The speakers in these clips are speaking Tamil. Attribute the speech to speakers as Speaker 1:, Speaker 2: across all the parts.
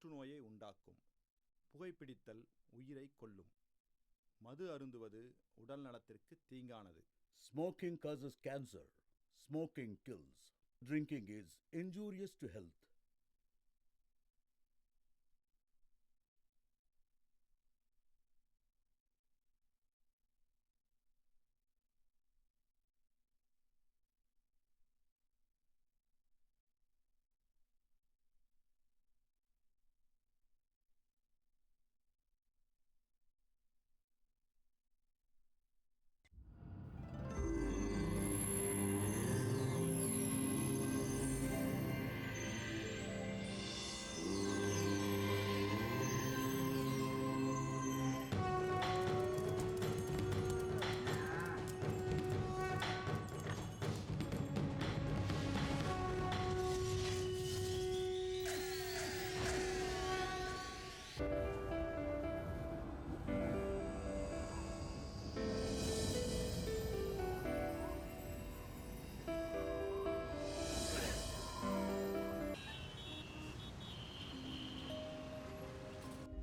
Speaker 1: புற்றுநோயை உண்டாக்கும். புகைப்பிடித்தல் உயிரை கொல்லும். மது அருந்துவது உடல் நலத்திற்கு தீங்கானது.
Speaker 2: Smoking causes cancer. Smoking kills. Drinking is injurious to health.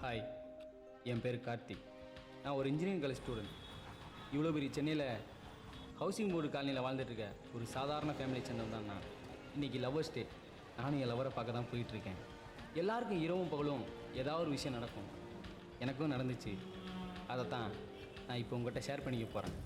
Speaker 3: Hi, என் பேர் கார்த்திக். நான் ஒரு இன்ஜினியரிங் காலேஜ் ஸ்டூடெண்ட். இவ்வளோ பெரிய சென்னையில் ஹவுசிங் போர்டு காலனியில் வாழ்ந்துட்டுருக்க ஒரு சாதாரண ஃபேமிலி சேர்ந்தவன் தான் நான். இன்றைக்கி லவ்வர்ஸ் டே. நானும் என் லவரை பார்க்க தான் போயிட்டுருக்கேன். எல்லாருக்கும் இரவும் பகலும் ஏதாவது ஒரு விஷயம் நடக்கும். எனக்கும் நடந்துச்சு. அதை தான் நான் இப்போ உங்கள்கிட்ட ஷேர் பண்ணிக்க போகிறேன்.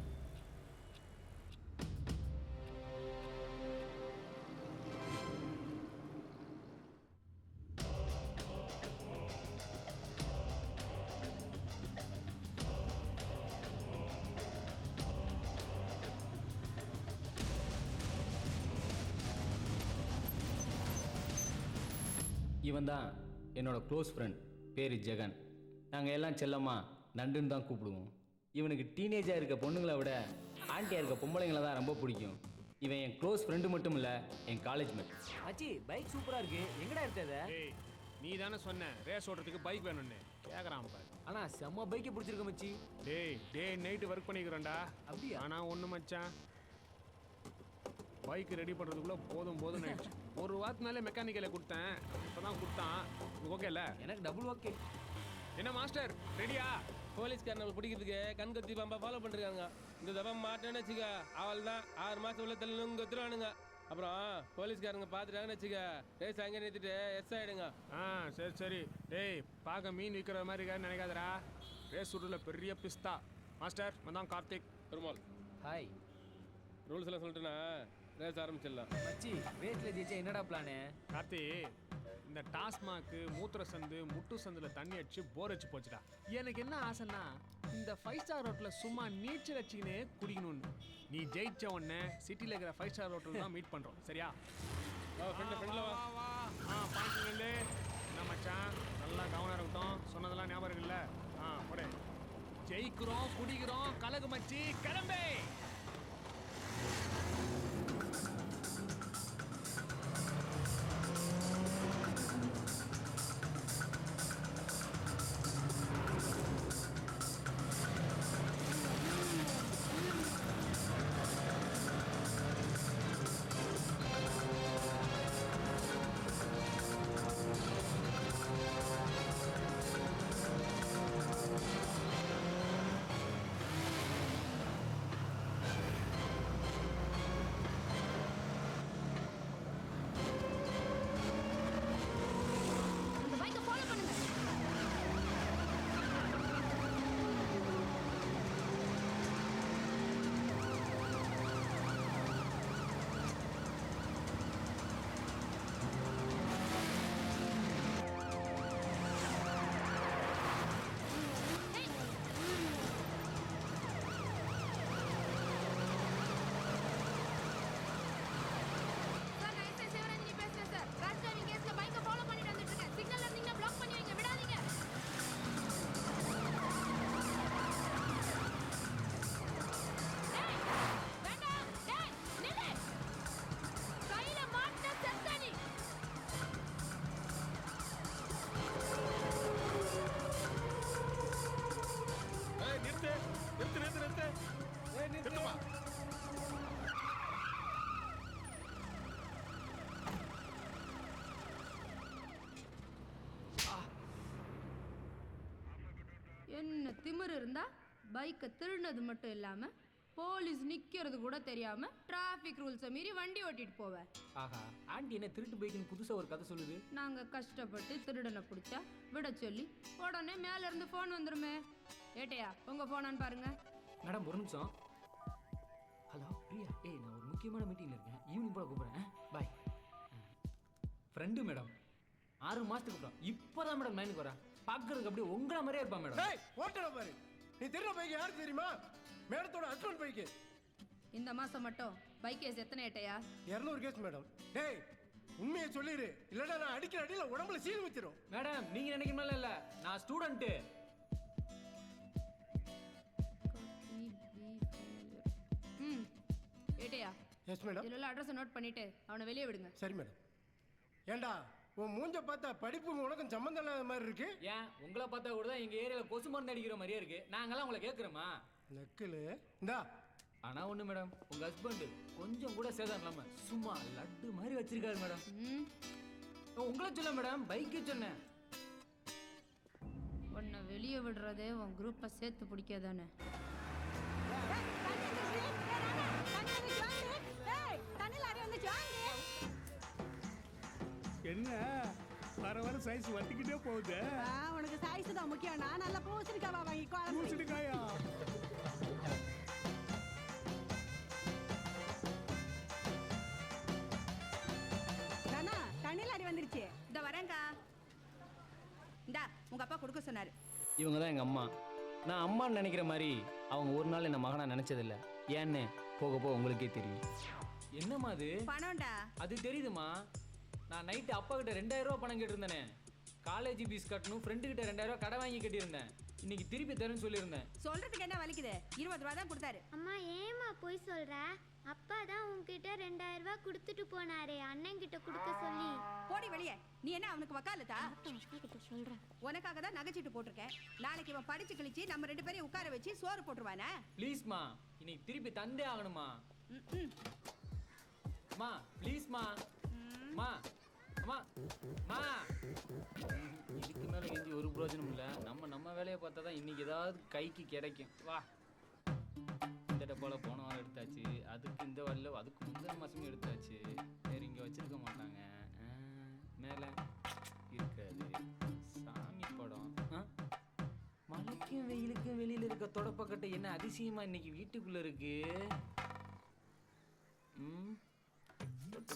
Speaker 3: இவன் தான் என்னோடய க்ளோஸ் ஃப்ரெண்ட். பேர் ஜெகன். நாங்கள் எல்லாம் செல்லமாக நண்டுன்னு தான் கூப்பிடுவோம். இவனுக்கு டீனேஜாக இருக்க பொண்ணுங்களை விட ஆண்டியாக இருக்க பொம்பளைங்களை தான் ரொம்ப பிடிக்கும். இவன் என் க்ளோஸ் ஃப்ரெண்டு மட்டும் இல்லை, என் காலேஜ் மேட்.
Speaker 4: மச்சி, பைக் சூப்பராக இருக்கு. எங்கடா எடுத்தது?
Speaker 5: நீ தானே சொன்ன ரேஸ் ஓட்டுறதுக்கு பைக் வேணும்னு. கேட்குறான் பாரு.
Speaker 4: ஆனால் செம்ம பைக்கை பிடிச்சிருக்க மச்சி.
Speaker 5: டே நைட்டு ஒர்க் பண்ணிக்கிறோம்டா.
Speaker 4: அப்படியா?
Speaker 5: ஆனால் ஒன்று மச்சான், பைக் ரெடி பண்ணுறதுக்குள்ளே போதும் ஆயிடுச்சு. ஒரு வாரத்துனாலே மெக்கானிக்கலை கொடுத்தேன். இப்போ தான் கொடுத்தான். ஓகே இல்லை?
Speaker 4: எனக்கு டபுள் ஓகே.
Speaker 5: என்ன மாஸ்டர் ரெடியா?
Speaker 6: போலீஸ்காரங்களை பிடிக்கிறதுக்கு கண் கத்தி பாம்பா ஃபாலோ பண்ணிருக்காங்க. இந்த தப்பா மாட்டேன்னு வச்சுக்க, அவள் தான் 6 மாதம் உள்ள தள்ளுங்க ஒத்துருவானுங்க. அப்புறம் போலீஸ்காரங்க பார்த்துட்டாங்கன்னு வச்சுக்க, ரேஸ் அங்கே நிறுத்திட்டு எஸ் ஆகிடுங்க.
Speaker 5: சரி. டேய், பார்க்க மீன் விற்கிற மாதிரி இருக்கான்னு நினைக்காதரா. ரேஸ் சுற்றுல பெரிய பிஸ்தா. மாஸ்டர் வந்தான் கார்த்திக்.
Speaker 6: பெருமாள்.
Speaker 4: ஹாய்.
Speaker 6: ரூல்ஸ் எல்லாம் சொல்லிட்டுனா ரேஸ் ஆரம்பிச்சிடலாம்.
Speaker 4: மச்சி, ரேஸில் ஜெயிச்சா என்னடா பிளானு?
Speaker 5: கார்த்தி, இந்த டாஸ்மாக்கு மூத்திர சந்து முட்டு சந்தில் தண்ணி அடிச்சு போர் வச்சு போச்சுடா. எனக்கு என்ன ஆசைன்னா, இந்த 5 ஸ்டார் ஹோட்டலில் சும்மா நீச்சல் அடிச்சுக்கினே குடிக்கணும்னு. நீ ஜெயிச்ச உடனே சிட்டியில் இருக்கிற 5 ஸ்டார் ஹோட்டல் தான் மீட் பண்ணுறோம். சரியா? பாயிண்ட் என்ன மச்சான், நல்லா கவனம் இருக்கட்டும். சொன்னதெல்லாம் ஞாபகம் இருக்குல்ல? போடு. ஜெயிக்கிறோம், குடிக்கிறோம், கலகு மச்சி, கிளம்பே.
Speaker 7: என்ன திமிரு இருந்தா பைக்கை திருடினது மட்டும் இல்லாம போலீஸ் நிக்கிறது கூட தெரியாம டிராஃபிக் ரூல்ஸை மீறி வண்டி ஓட்டிட்டு போவேன்.
Speaker 4: ஆஹா, ஆண்டி என்ன திருட்டு பைக்குன்னு புதுசா ஒரு கதை சொல்லுது.
Speaker 7: நாங்க கஷ்டப்பட்டு திருடனை பிடிச்சா விட சொல்லி உடனே மேல இருந்து போன் வந்துருமே. ஏட்டையா உங்க போனான்னு பாருங்க.
Speaker 4: மேடம் ஒரு நிமிஷம். ஹலோ பிரியா, ஏய் நான் ஒரு முக்கியமான மீட்டிங்ல இருக்கேன், ஈவினிங் போல கூப்பிடுறேன், பாய். ஃப்ரெண்டு மேடம், 6 மாசத்துக்கு அப்புறம் இப்போதான் மேடம் லைனுக்கு வரேன். பார்க்கறதுக்கு அப்படியே உங்களை மாதிரியே இருப்பான் மேடம்.
Speaker 8: டேய் ஓட்டற பாரு, நீ திருட பைக் யாருக்கு தெரியுமா? மேடத்தோட ஹஸ்பண்ட் பைக்.
Speaker 7: இந்த மாசம் மட்டும் பைக் கேஸ் எத்தனை ஏட்டையா?
Speaker 8: 200 கேஸ் மேடம். டேய் உண்மையை சொல்லிடு, இல்லடா நான் அடிக்கிற அடியில உடம்புல சீல் வச்சிரும்.
Speaker 4: மேடம் நீங்க நினைக்கிற மாதிரி இல்ல, நான் ஸ்டூடெண்ட்.
Speaker 7: ஏட்டையா
Speaker 8: எஸ் மேடம்.
Speaker 7: இதுல அட்ரஸ் நோட் பண்ணிட்டு அவனை வெளியே விடுங்க.
Speaker 8: சரி மேடம். ஏண்டா உன் மூஞ்ச பார்த்தா படிப்பு உனக்கும் சம்பந்தம் இல்லாத மாதிரி இருக்கு.
Speaker 4: ஏன் உங்களை பார்த்தா கூட தான் எங்க ஏரியால கொசு மருந்து அடிக்கிற மாதிரியே இருக்கு. நாங்கெல்லாம் உங்களை கேட்குறோமா?
Speaker 8: நக்கலு இந்தா.
Speaker 4: ஆனா ஒண்ணு மேடம், உங்க ஹஸ்பண்ட் கொஞ்சம் கூட சேதம் இல்லாம சும்மா லட்டு மாதிரி வச்சிருக்காரு மேடம். உங்களை சொல்ல மேடம், பைக்கு சொன்னேன்.
Speaker 7: உன்னை வெளியே விடுறதே உன் குரூப்பை சேர்த்து பிடிக்காதானே?
Speaker 5: என்ன வர வர சைஸ் வட்டிக்கிட்டே போகுது.
Speaker 9: உனக்கு சைஸ் தான் முக்கியம். நான் நல்லா பூசணிக்காவா வாங்கிக்கோ.
Speaker 5: பூசணிக்காயா?
Speaker 9: தண்ணியில் அடி வந்துருச்சு.
Speaker 7: இந்த வரேங்கா. இந்தா உங்க அப்பா கொடுக்க சொன்னாரு.
Speaker 3: இவங்க தான் எங்கள் அம்மா. நான் அம்மான்னு நினைக்கிற மாதிரி அவங்க ஒரு நாள் என்ன மகனாக நினச்சதில்ல. ஏன்னு போக போக உங்களுக்கே தெரியும்.
Speaker 4: என்னம்மா அது?
Speaker 7: பணம்டா.
Speaker 4: அது தெரியுதுமா. நான் நைட்டு அப்பா கிட்ட 2000 ரூபா பணம் கேட்டிருந்தேனே. காலேஜ் ஃபீஸ் கட்டணும், ஃப்ரெண்டு கிட்ட 2000 ரூபா கடை வாங்கி கட்டியிருந்தேன். இன்னைக்கு திருப்பி தரேன்னு சொல்லியிருந்தேன்.
Speaker 7: சொல்றதுக்கு என்ன வலிக்குது? 20 ரூபா தான் கொடுத்தாரு.
Speaker 10: அம்மா ஏமா போய் சொல்ற? அப்பா தான் உன்கிட்ட 2000 ரூபாய் கொடுத்துட்டு போனாரே, அண்ணன் கிட்ட கொடுக்க சொல்லி.
Speaker 7: போடி வெளியே. நீ என்ன அவனுக்கு வக்காலத்தா?
Speaker 10: கிட்ட சொல்றேன்.
Speaker 7: உனக்காக தான் நகைச்சிட்டு போட்டிருக்கேன். நாளைக்கு இவன் படிச்சு கிழிச்சு நம்ம 2 பேரையும் உட்கார வச்சு சோறு போட்டுருவானே.
Speaker 4: ப்ளீஸ்மா, இன்னைக்கு திருப்பி தந்தே ஆகணுமா? மா ப்ளீஸ்மா. மா அம்மா மா. இதுக்கு மேல கெஞ்சி ஒரு பிரயோஜனம் இல்லை. நம்ம வேலையை பார்த்தா தான் இன்னைக்கு ஏதாவது கைக்கு கிடைக்கும். வா. இந்த டப்பாவில் போன வாரம் எடுத்தாச்சு, அதுக்கு இந்த வாரில் அதுக்கு முந்தின மாதமும் எடுத்தாச்சு. வேறு இங்கே வச்சிருக்க மாட்டாங்க. மேலே இருக்காது சாமி படம். மழைக்கும் வெயிலுக்கும் வெளியில் இருக்க தொடப்பக்கட்டை என்ன அதிசயமா இன்னைக்கு வீட்டுக்குள்ளே இருக்கு.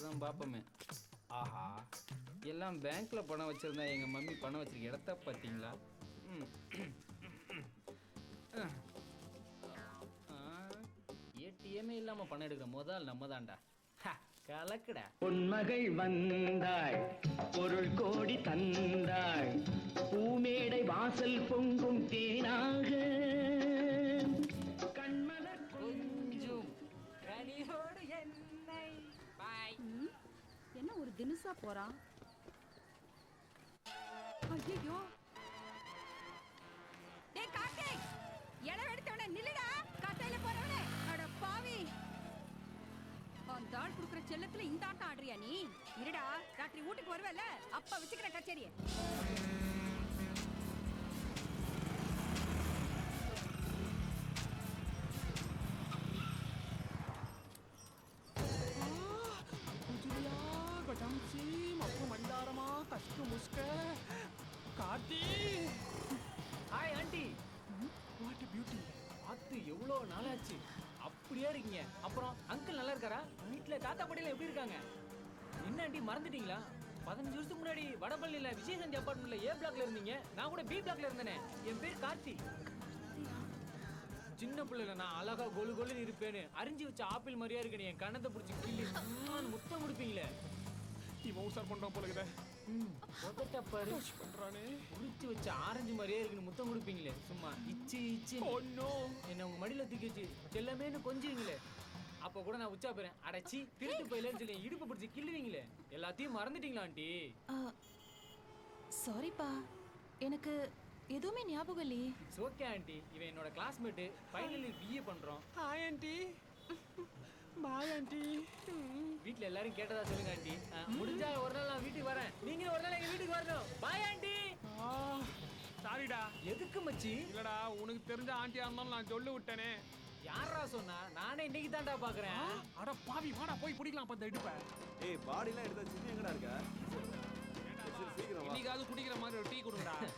Speaker 4: தான் பார்ப்போமே. ஆஹா, எல்லாம் பேங்க்ல பணம் வச்சிருந்தா எங்க மம்மி பணம் வச்சிருக்க இடத்த பார்த்தீங்களா? ஏடிஎம்மே இல்லாம பணம் எடுக்கிற முதல் நம்ம தான்டா. கலக்குடா.
Speaker 11: பொன்மகள் வந்தாள், பொருள் கோடி தந்தாள், பூமேடை வாசல் பொங்கும் தேனாக கண்மலர்
Speaker 4: கொஞ்சம் கனியோடு என்னை பாய்.
Speaker 9: என்ன ஒரு தினுசா போறான்? ஐயோ,
Speaker 7: டேய் கார்த்திக், இடம் எடுத்தவனே நில்லுடா. கட்டையில போறவனே, அட பாவி. அந்த ஆள் குடுக்குற செல்லத்துல இந்த ஆட்டம் ஆடுறியா நீ? இருடா, ராத்திரி வீட்டுக்கு வருவல, அப்ப வச்சுக்கிற கச்சேரிய.
Speaker 4: Hi aunty. What beauty. பார்த்து எவ்வளோ நாளாச்சு. அப்படியே இருக்கீங்க. அப்புறம் அங்கிள் நல்லா இருக்காரா? வீட்டில் தாத்தா பாட்டிலாம் எப்படி இருக்காங்க? என்ன ஆண்டி மறந்துட்டீங்களா? 15 வருஷத்துக்கு முன்னாடி வடபள்ளியில் விஜயசந்தி அப்பார்ட்மெண்ட்ல A பிளாக்ல இருந்தீங்க. நான் கூட B பிளாக்ல இருந்தேனே. என் பேர் கார்த்தி. சின்ன பிள்ளைல நான் அழகா கொலு கொலுன்னு இருப்பேன்னு அறிஞ்சு வச்ச ஆப்பிள் மாதிரியா இருக்கேன். என் கண்ணத்தை பிடிச்சி கிள்ளி முத்தம் கொடுப்பீங்களே.
Speaker 5: இவன் உசார் பண்றான் போல இருக்குதே.
Speaker 4: உரிச்சு வச்ச ஆரஞ்சு மாதிரியே இருக்குன்னு முத்தம் கொடுப்பீங்களே. சும்மா இச்சு இச்சு என்ன உங்க மடியில தூக்கி வச்சு செல்லமேன்னு கொஞ்சுவீங்களே. அப்ப கூட நான் உச்சா போறேன். அடைச்சி திருட்டு போயிலன்னு சொல்லி இடுப்பு பிடிச்சி கிள்ளுவீங்களே. எல்லாத்தையும் மறந்துட்டீங்களா ஆண்டி?
Speaker 9: சாரிப்பா, எனக்கு எதுவுமே ஞாபகம் இல்லையே.
Speaker 4: It's okay aunty. இவன் என்னோட கிளாஸ்மேட்டு. ஃபைனல் இயர் BA பண்றோம்.
Speaker 5: Hi aunty. Bye aunty.
Speaker 4: வீட்ல எல்லாரும் கேட்டதா சொல்லுங்க ஆண்டி. முடிஞ்சா ஒரு நாள் நான் வீட்டுக்கு வரேன். நீங்க ஒரு நாள் எங்க வீட்டுக்கு வரணும். Bye aunty.
Speaker 5: சாரிடா.
Speaker 4: எதுக்கு மச்சி
Speaker 5: இல்லடா உனக்கு தெரிஞ்ச ஆண்டியா இருந்தாலும் நான் சொல்லி விட்டேனே.
Speaker 4: யாரா சொன்னா? நானே இன்னைக்கு தான்டா பாக்குறேன்.
Speaker 5: அட பாவி வாடா போய் பிடிக்கலாம் அப்ப இந்த இடுப்ப.
Speaker 12: ஏய் பாடிலாம் எடுத்தா சின்ன எங்கடா இருக்க? சீக்கிரம் வா.
Speaker 5: இன்னைக்காவது குடிக்கிற மாதிரி ஒரு டீ கொடுங்கடா.